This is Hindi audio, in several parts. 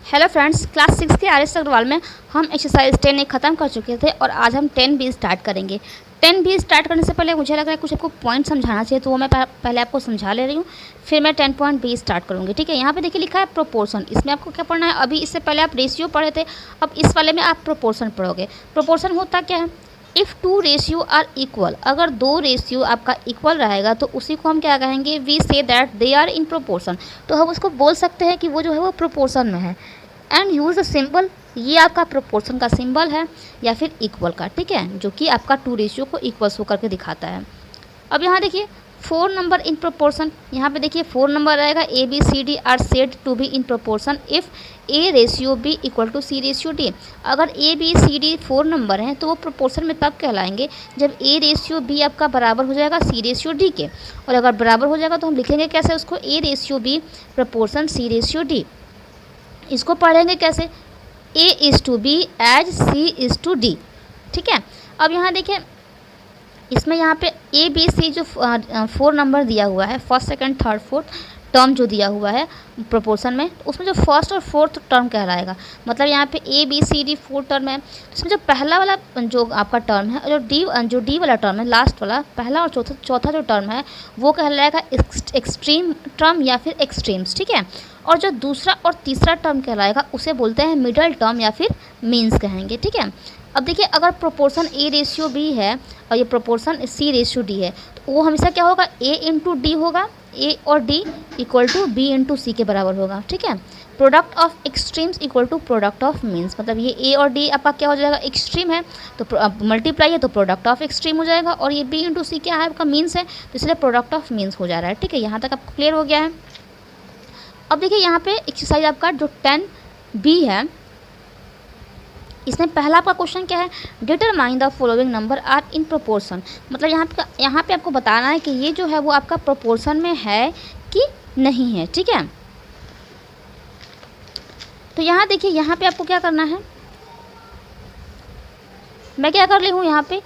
हेलो फ्रेंड्स, क्लास 6 के आर एस अग्रवाल में हम एक्सरसाइज 10 ख़त्म कर चुके थे और आज हम 10 भी स्टार्ट करेंगे। 10 भी स्टार्ट करने से पहले मुझे लग रहा है कुछ आपको पॉइंट समझाना चाहिए, तो वो मैं पहले आपको समझा ले रही हूँ, फिर मैं 10 पॉइंट भी स्टार्ट करूँगी। ठीक है, यहाँ पे देखिए लिखा है प्रोपोर्शन। इसमें आपको क्या पढ़ना है? अभी इससे पहले आप रेशियो पढ़े थे, अब इस वाले में आप प्रोपोर्शन पढ़ोगे। प्रोपोर्शन होता क्या है? If two ratio are equal, अगर दो रेशियो आपका इक्वल रहेगा तो उसी को हम क्या कहेंगे? We say that they are in proportion. तो हम उसको बोल सकते हैं कि वो जो है वो प्रोपोर्शन में है। एंड यूज़ सिंबल, ये आपका प्रोपोर्शन का सिंबल है या फिर इक्वल का, ठीक है, जो कि आपका टू रेशियो को इक्वल शो करके दिखाता है। अब यहाँ देखिए 4 नंबर इन प्रोपोर्शन, यहाँ पे देखिए 4 नंबर रहेगा। A B C D are said to be in proportion if A ratio B equal to C ratio D. अगर A B C D 4 number हैं तो वो प्रोपोर्शन में तब कहलाएंगे जब ए रेशियो बी आपका बराबर हो जाएगा सी रेशियो डी के। और अगर बराबर हो जाएगा तो हम लिखेंगे कैसे उसको? A ratio b proportion c ratio d. इसको पढ़ेंगे कैसे? A is to b as C is to D। ठीक है, अब यहाँ देखिए इसमें यहाँ पे A B C जो 4 नंबर दिया हुआ है, first second third fourth term जो दिया हुआ है प्रोपोर्शन में, उसमें जो फर्स्ट और फोर्थ टर्म कहलाएगा। मतलब यहाँ पे A B C D 4 term है, तो इसमें जो पहला वाला जो आपका टर्म है और जो D वाला टर्म है, लास्ट वाला पहला और चौथा जो टर्म है वो कहलाएगा एक्सट्रीम टर्म या फिर एक्सट्रीम्स। ठीक है, और जो दूसरा और तीसरा टर्म कहलाएगा उसे बोलते हैं मिडल टर्म या फिर मीन्स कहेंगे। ठीक है, अब देखिए अगर प्रोपोर्शन A रेशियो B है और ये प्रोपोर्शन C रेशियो D है तो वो हमेशा क्या होगा? A इंटू डी होगा। A और D equal to B into C के बराबर होगा। ठीक है, product of extremes equal to product of means, मतलब ये A और D आपका क्या हो जाएगा? एक्सट्रीम है तो मल्टीप्लाई है तो प्रोडक्ट ऑफ एक्सट्रीम हो जाएगा, और ये B इंटू C क्या है? आपका मीन्स है, तो इसलिए प्रोडक्ट ऑफ मीन्स हो जा रहा है। ठीक है, यहाँ तक आपको क्लियर हो गया है। अब देखिए यहाँ पे एक्सरसाइज आपका जो 10 बी है, इसमें पहला आपका क्वेश्चन क्या है? Determine the following number are in proportion. मतलब यहाँ पे आपको बताना है कि ये जो है वो आपका प्रोपोर्शन में है कि नहीं है। ठीक है, तो यहाँ देखिए यहाँ पे आपको क्या करना है? मैं क्या कर ली हूँ? यहाँ पे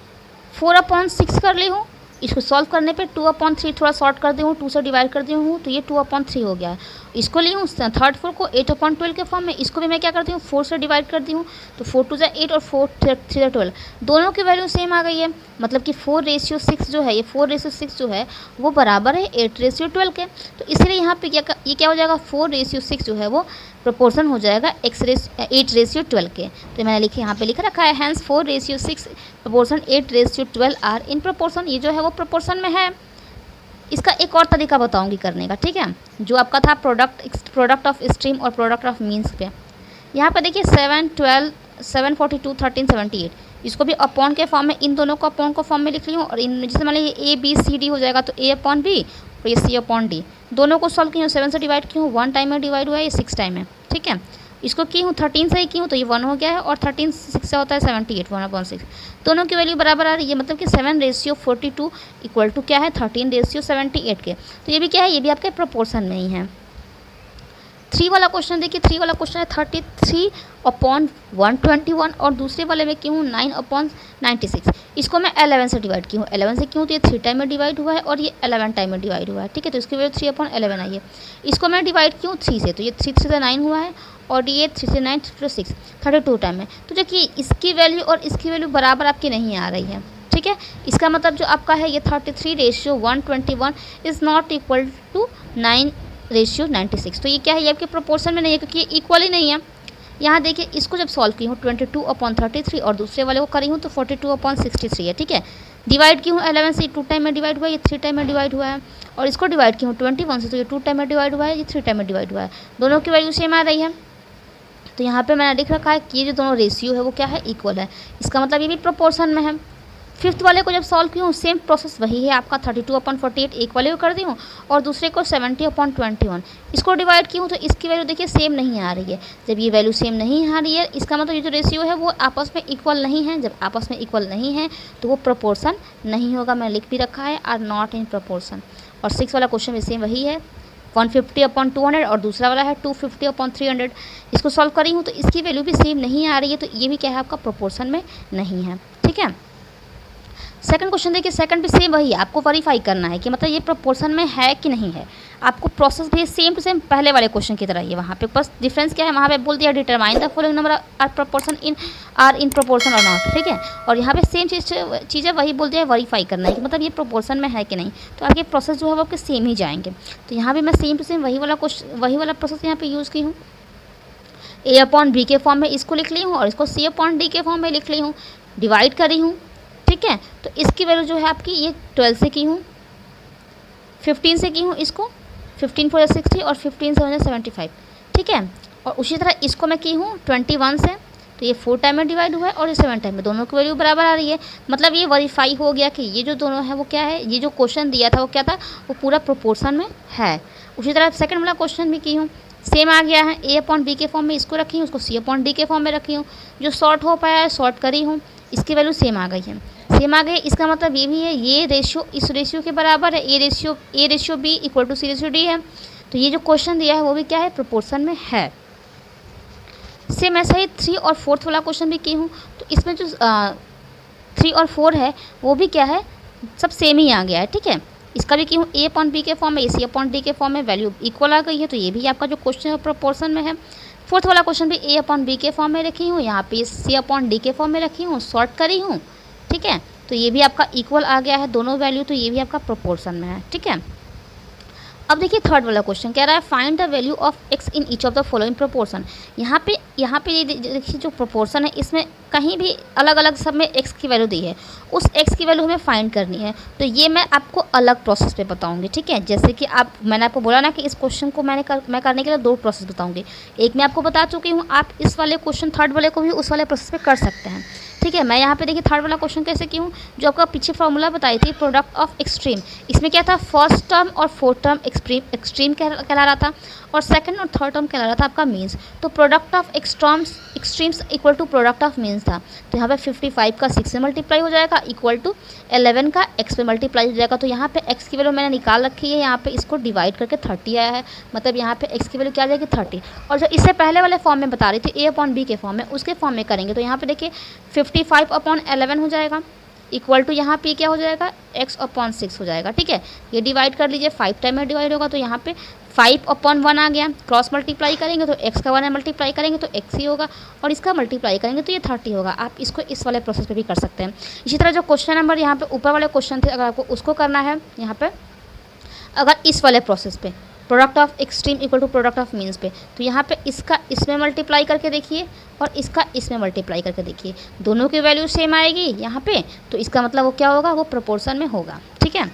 4/6 कर ली हूँ। इसको सॉल्व करने पे 2/3 थोड़ा शॉर्ट कर दी हूँ, 2 से डिवाइड कर दी हूँ तो ये 2/3 हो गया है। इसको ली हूँ थर्ड 4 को 8/12 के फॉर्म में, इसको भी मैं क्या करती हूँ? 4 से डिवाइड कर दी हूँ तो 4 2 8 और 4 3 12, दोनों की वैल्यू सेम आ गई है। मतलब कि 4:6 जो है, ये 4:6 जो है वो बराबर है 8:12 के। तो इसलिए यहाँ पे ये क्या हो जाएगा? 4:6 जो है वो प्रोपोर्शन हो जाएगा 8:12 के। तो मैंने यहाँ पे लिख रखा है hence 4:6 proportion 8:12 are in proportion. ये जो है वो प्रोपोर्शन में है। इसका एक और तरीका बताऊंगी करने का। ठीक है, जो आपका था प्रोडक्ट ऑफ एक्सट्रीम और प्रोडक्ट ऑफ मीन्स पे। यहाँ पे देखिए 7 12 7 42 13 78, इसको भी अपॉन के फॉर्म में, इन दोनों को अपॉन को फॉर्म में लिख रही हूँ। और इन जैसे मान लीजिए ए बी सी डी हो जाएगा तो A/B और ये C/D, दोनों को सॉल्व की हूँ, 7 से डिवाइड की हूँ, 1 टाइम में डिवाइड हुआ है, ये 6 टाइम है। ठीक है, इसको की हूँ 13 से ही की हूँ तो ये 1 हो गया है, और 13 6 से होता है 78, 1/6। दोनों की वैल्यू बराबर आ रही है, मतलब कि 7:42 इक्वल टू क्या है? 13:78 के। तो ये भी क्या है? ये भी आपके प्रोपोर्शन में ही है। 3 वाला क्वेश्चन देखिए, 3 वाला क्वेश्चन है 33/121 और दूसरे वाले में की हूँ 9/96। इसको मैं 11 से डिवाइड की हूँ, 11 से क्यों? तो ये 3 टाइम में डिवाइड हुआ है और ये 11 टाइम में डिवाइड हुआ है। ठीक है, तो इसकी वैल्यू 3/11 आई है। इसको मैं डिवाइड की हूँ 3 से, तो ये 3 से 9 हुआ है, और ये 3 से 9 3 6 32 टाइम है। तो जो कि इसकी वैल्यू और इसकी वैल्यू बराबर आपकी नहीं आ रही है। ठीक है, इसका मतलब जो आपका है ये 33:121 इज़ नॉट इक्वल टू 9:96। तो ये क्या है? ये आपके प्रोपोर्शन में नहीं है क्योंकि ये इक्वल ही नहीं है। यहाँ देखिए इसको जब सॉल्व की हूँ 22/33 और दूसरे वाले को करी हूँ तो 42/63 है। ठीक है, डिवाइड की हूँ 11 से, 2 टाइम में डिवाइड हुआ है, ये 3 टाइम में डिवाइड हुआ है, और इसको डिवाइड की हूँ 21 से, तो ये 2 टाइम में डिवाइड हुआ है, ये 3 टाइम में डिवाइड हुआ है। दोनों की वैल्यू सेम आ रही है। तो यहाँ पे मैंने लिख रखा है कि ये जो दोनों रेशियो है वो क्या है? इक्वल है। इसका मतलब ये भी प्रोपोर्शन में है। 5th वाले को जब सॉल्व की हूँ सेम प्रोसेस वही है आपका, 32/48 एक वाले को कर दी हूँ और दूसरे को 70/21। इसको डिवाइड की हूँ तो इसकी वैल्यू देखिए सेम नहीं आ रही है। जब ये वैल्यू सेम नहीं आ रही है इसका मतलब ये जो रेशियो है वो आपस में इक्वल नहीं है। जब आपस में इक्वल नहीं है तो वो प्रोपोर्शन नहीं होगा। मैंने लिख भी रखा है आर नॉट इन प्रोपोर्शन। और 6 वाला क्वेश्चन भी सेम वही है, 150/200 और दूसरा वाला है 250/300। इसको सॉल्व करी हूँ तो इसकी वैल्यू भी सेम नहीं आ रही है, तो ये भी क्या है? आपका प्रोपोर्शन में नहीं है। ठीक है, सेकंड क्वेश्चन देखिए, सेकंड भी सेम वही है, आपको वेरीफाई करना है कि मतलब ये प्रोपोर्शन में है कि नहीं है। आपको प्रोसेस भी सेम टू सेम पहले वाले क्वेश्चन की तरह ही है। वहाँ पे बस डिफरेंस क्या है, वहाँ पे बोल दिया determine the following number are proportion in proportion और नॉट, ठीक है। और यहाँ पे सेम चीज़ें वही बोल दिया, वेरीफाई करना है कि मतलब ये प्रोपोर्शन में है कि नहीं। तो आगे प्रोसेस जो है वो आपके सेम ही जाएंगे। तो यहाँ भी मैं सेम टू सेम वही वाला प्रोसेस यहाँ पे यूज़ की हूँ। ए अपॉन बी के फॉर्म में इसको लिख ली हूँ और इसको सी अपॉन डी के फॉर्म में लिख ली हूँ, डिवाइड करी हूँ, ठीक है। तो इसकी वैल्यू जो है आपकी ये 12 से की हूँ, 15 से की हूँ, इसको 15 4 60 और 15 7 75, ठीक है। और उसी तरह इसको मैं की हूँ 21 से, तो ये 4 टाइम में डिवाइड हुआ है और ये 7 टाइम में, दोनों की वैल्यू बराबर आ रही है। मतलब ये वेरीफाई हो गया कि ये जो दोनों है वो क्या है, ये जो क्वेश्चन दिया था वो क्या था, वो पूरा प्रोपोर्शन में है। उसी तरह सेकंड वाला क्वेश्चन भी की हूँ, सेम आ गया है। ए अपॉन बी के फॉर्म में इसको रखी हूँ, उसको सी अपॉन डी के फॉर्म में रखी हूँ। जो शॉर्ट हो पाया है शॉर्ट करी हूँ, इसकी वैल्यू सेम आ गई है। सेम आ गई, इसका मतलब ये भी है ये रेशियो इस रेशियो के बराबर है, a ratio B equal to C ratio d है। तो ये जो क्वेश्चन दिया है वो भी क्या है, प्रोपोर्शन में है। सेम ऐसा ही 3 और 4 वाला क्वेश्चन भी की हूँ। तो इसमें जो 3 और 4 है वो भी क्या है, सब सेम ही आ गया है, ठीक है। इसका भी की हूँ ए अपॉन बी के फॉर्म में, ए सी अपॉन डी के फॉर्म में, वैल्यू इक्वल आ गई है। तो ये भी आपका जो क्वेश्चन है प्रोपोर्शन में है। फोर्थ वाला क्वेश्चन भी ए अपॉन बी के फॉर्म में रखी हूँ, यहाँ पे सी अपॉन डी के फॉर्म में रखी हूँ, शॉर्ट करी हूँ, ठीक है। तो ये भी आपका इक्वल आ गया है दोनों वैल्यू, तो ये भी आपका प्रोपोर्शन में है, ठीक है। अब देखिए थर्ड वाला क्वेश्चन कह रहा है find the value of x in each of the following proportion. यहाँ पे ये देखिए जो प्रोपोर्शन है इसमें कहीं भी अलग अलग सब में एक्स की वैल्यू दी है, उस एक्स की वैल्यू हमें फाइंड करनी है। तो ये मैं आपको अलग प्रोसेस पे बताऊंगी, ठीक है। जैसे कि मैंने आपको बोला ना कि इस क्वेश्चन को मैं करने के लिए 2 प्रोसेस बताऊंगी। एक मैं आपको बता चुकी हूँ, आप इस वाले क्वेश्चन थर्ड वाले को भी उस वाले प्रोसेस पे कर सकते हैं, ठीक है। मैं यहाँ पे देखिए थर्ड वाला क्वेश्चन कैसे की हूँ, जो आपका पीछे फॉर्मूला बताई थी प्रोडक्ट ऑफ एक्सट्रीम, इसमें क्या था, फर्स्ट टर्म और फोर्थ टर्म एक्सट्रीम कहला रहा था और सेकंड और थर्ड टर्म कहला रहा था आपका मीन्स। तो product of extremes equal to product of means था। तो यहाँ पे 55 का 6 से मल्टीप्लाई हो जाएगा इक्वल टू 11 का x पे मल्टीप्लाई हो जाएगा। तो यहाँ पे x की वैल्यू मैंने निकाल रखी है, यहाँ पे इसको डिवाइड करके 30 आया है, मतलब यहाँ पे x की वैल्यू क्या आ जाएगी 30। और जो इससे पहले वाले फॉर्म में बता रही थी ए अपॉन बी के फॉर्म में, उसके फॉर्म में करेंगे तो यहाँ पे देखिए 55 अपॉन 11 हो जाएगा इक्वल टू यहाँ पे क्या हो जाएगा x अपॉन 6 हो जाएगा, ठीक है। ये डिवाइड कर लीजिए, 5 टाइम में डिवाइड होगा तो यहाँ पे 5 अपॉन 1 आ गया, क्रॉस मल्टीप्लाई करेंगे तो x का 1 मल्टीप्लाई करेंगे तो x ही होगा और इसका मल्टीप्लाई करेंगे तो ये 30 होगा। आप इसको इस वाले प्रोसेस पे भी कर सकते हैं। इसी तरह जो क्वेश्चन नंबर यहाँ पे ऊपर वाले क्वेश्चन थे, अगर आपको उसको करना है यहाँ पे, अगर इस वाले प्रोसेस पे product of extreme equal to product of means पे, तो यहाँ पे इसका इसमें मल्टीप्लाई करके देखिए और इसका इसमें मल्टीप्लाई करके देखिए, दोनों की वैल्यू सेम आएगी यहाँ पे, तो इसका मतलब वो क्या होगा, वो प्रोपोर्शन में होगा, ठीक है।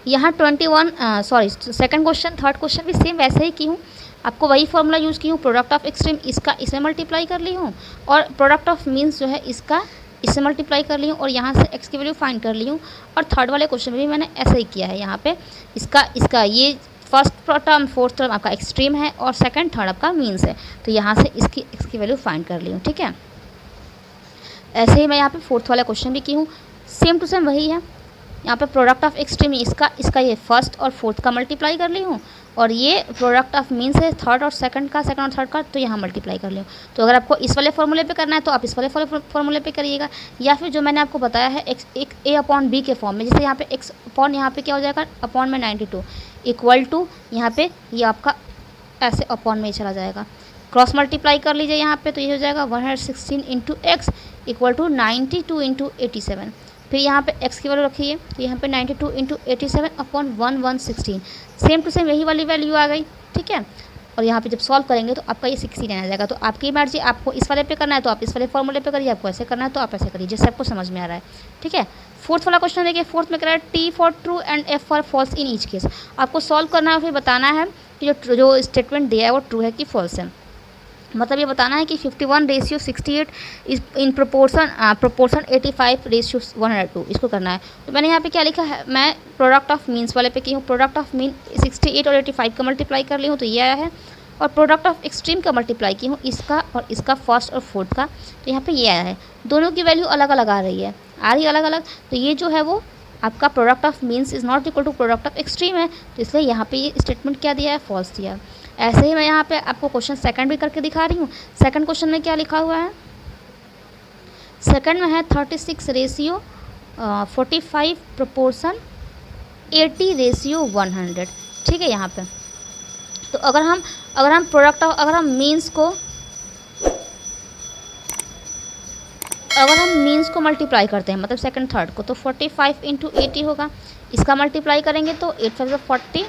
यहाँ 21 सेकंड क्वेश्चन थर्ड क्वेश्चन भी सेम वैसे ही की हूँ, आपको वही फॉर्मूला यूज़ की हूँ, प्रोडक्ट ऑफ एक्सट्रीम इसका इसमें मल्टीप्लाई कर ली हूँ और प्रोडक्ट ऑफ मीन्स जो है इसका इससे मल्टीप्लाई कर ली हूँ और यहाँ से x की वैल्यू फाइंड कर ली हूँ। और थर्ड वाले क्वेश्चन में भी मैंने ऐसा ही किया है, यहाँ पे इसका ये फर्स्ट टर्म फोर्थ टर्म आपका एक्सट्रीम है और सेकंड थर्ड आपका मीन्स है, तो यहाँ से इसकी x की वैल्यू फाइंड कर ली हूँ, ठीक है। ऐसे ही मैं यहाँ पे फोर्थ वाला क्वेश्चन भी की हूँ, सेम टू सेम वही है। यहाँ पे प्रोडक्ट ऑफ एक्सट्रीम इसका ये फर्स्ट और फोर्थ का मल्टीप्लाई कर ली हूँ और ये प्रोडक्ट ऑफ मीन्स है थर्ड और सेकंड और थर्ड का, तो यहाँ मल्टीप्लाई कर लियो। तो अगर आपको इस वाले फॉर्मूले पे करना है तो आप इस वाले फॉर्मूले पे करिएगा, या फिर जो मैंने आपको बताया है एक ए अपॉन बी के फॉर्म में, जैसे यहाँ पे एक्स अपॉन यहाँ पे क्या हो जाएगा अपॉन में 92 इक्वल टू यहाँ पे ये आपका ऐसे अपॉन में ही चला जाएगा, क्रॉस मल्टीप्लाई कर लीजिए यहाँ पे, तो ये हो जाएगा 116 into x equal to 92 into 87। फिर यहाँ पे x की वैल्यू रखिए, तो यहाँ पे 92 into 87 upon 116, same to same यही वाली वैल्यू आ गई, ठीक है। और यहाँ पे जब सॉल्व करेंगे तो आपका ये 16 आ जाएगा। तो आपकी मर्जी, आपको इस वाले पे करना है तो आप इस वाले फॉर्मूले पे करिए, आपको ऐसे करना है तो आप ऐसे करिए, जैसे आपको समझ में आ रहा है, ठीक है। फोर्थ वाला क्वेश्चन देखिए, फोर्थ में कह रहा है T for true and F for falls in each case. आपको सॉल्व करना है, फिर बताना है कि जो स्टेटमेंट दिया है वो ट्रू है कि फॉल्स है। मतलब ये बताना है कि 51:68 इस इन प्रोपोर्शन 85:102, इसको करना है। तो मैंने यहाँ पे क्या लिखा है, मैं प्रोडक्ट ऑफ मीन्स वाले पे की हूँ, प्रोडक्ट ऑफ मीन 68 और 85 का मल्टीप्लाई कर ली हूँ तो ये आया है, और प्रोडक्ट ऑफ एक्सट्रीम का मल्टीप्लाई की हूँ इसका और इसका फर्स्ट और फोर्थ का, तो यहाँ पे ये आया है। दोनों की वैल्यू अलग अलग आ रही है अलग अलग, तो ये जो है वो आपका product of means is not equal to product of extreme है, तो इसलिए यहाँ पे ये स्टेटमेंट क्या दिया है, फॉल्स दिया है। ऐसे ही मैं यहाँ पे आपको क्वेश्चन सेकंड भी करके दिखा रही हूँ। सेकंड क्वेश्चन में क्या लिखा हुआ है, सेकंड में है 36 रेशियो 45 प्रोपोर्शन 80 रेशियो 100, ठीक है। यहाँ पे तो अगर हम प्रोडक्ट ऑफ अगर हम मीन्स को मल्टीप्लाई करते हैं, मतलब सेकंड थर्ड को, तो 45 इंटू 80 होगा। इसका मल्टीप्लाई करेंगे तो 8 5 40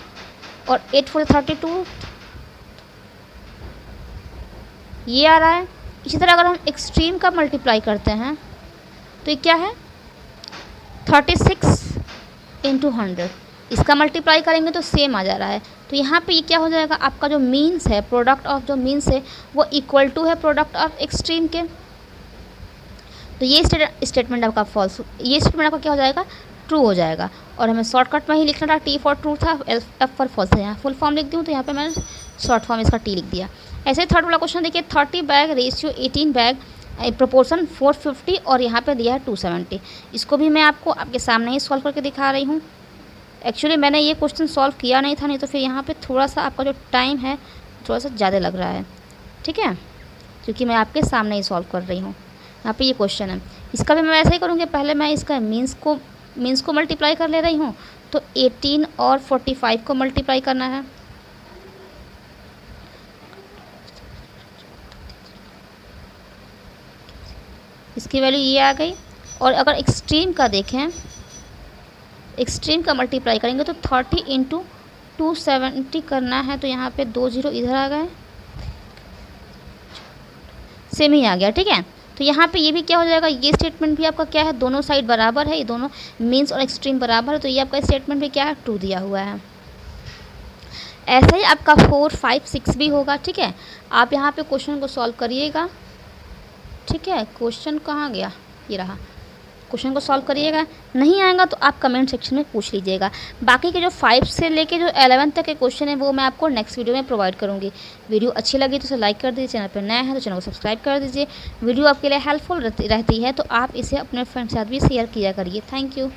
और 8 4 32, ये आ रहा है। इसी तरह अगर हम एक्सट्रीम का मल्टीप्लाई करते हैं तो ये क्या है 36 इंटू 100, इसका मल्टीप्लाई करेंगे तो सेम आ जा रहा है। तो यहाँ पे ये क्या हो जाएगा, आपका जो मीन्स है, प्रोडक्ट ऑफ जो मीन्स है वो इक्वल टू है प्रोडक्ट ऑफ एक्सट्रीम के। तो ये स्टेटमेंट आपका फॉल्स, ये स्टेटमेंट आपका क्या हो जाएगा, ट्रू हो जाएगा। और हमें शॉर्टकट में ही लिखना था, टी फॉर ट्रू था, एफ फॉर फॉल्स है। यहाँ फुल फॉर्म लिख दूँ तो यहाँ पे मैंने शॉर्ट फॉर्म इसका टी लिख दिया। ऐसे थर्ड वाला क्वेश्चन देखिए, 30 बैग रेशियो 18 बैग प्रोपोर्शन 450 और यहाँ पे दिया है 270। इसको भी मैं आपको आपके सामने ही सॉल्व करके दिखा रही हूँ। एक्चुअली मैंने ये क्वेश्चन सॉल्व किया नहीं था, नहीं तो फिर यहाँ पे थोड़ा सा आपका जो टाइम है थोड़ा सा ज़्यादा लग रहा है, ठीक है, क्योंकि मैं आपके सामने ही सॉल्व कर रही हूँ। यहाँ पे ये क्वेश्चन है, इसका भी मैं ऐसा ही करूँगी। पहले मैं इसका मीन्स को मल्टीप्लाई कर ले रही हूँ, तो 18 और 45 को मल्टीप्लाई करना है। इसकी वैल्यू ये आ गई। और अगर एक्सट्रीम का देखें, एक्सट्रीम का मल्टीप्लाई करेंगे तो 30 इंटू 270 करना है, तो यहाँ पे 2 0 इधर आ गए, सेम ही आ गया, ठीक है। तो यहाँ पे ये भी क्या हो जाएगा, ये स्टेटमेंट भी आपका क्या है, दोनों साइड बराबर है, ये दोनों मीन्स और एक्सट्रीम बराबर है, तो ये आपका स्टेटमेंट भी क्या है, ट्रू दिया हुआ है। ऐसे ही आपका 4 5 6 भी होगा, ठीक है। आप यहाँ पे क्वेश्चन को सॉल्व करिएगा, ठीक है। क्वेश्चन कहाँ गया, ये रहा। क्वेश्चन को सॉल्व करिएगा, नहीं आएगा तो आप कमेंट सेक्शन में पूछ लीजिएगा। बाकी के जो 5 से लेके जो 11 तक के क्वेश्चन है वो मैं आपको नेक्स्ट वीडियो में प्रोवाइड करूँगी। वीडियो अच्छी लगी तो उसे लाइक कर दीजिए, चैनल पर नया है तो चैनल को सब्सक्राइब कर दीजिए। वीडियो आपके लिए हेल्पफुल रहती है तो आप इसे अपने फ्रेंड्स के साथ भी शेयर किया करिए। Thank you.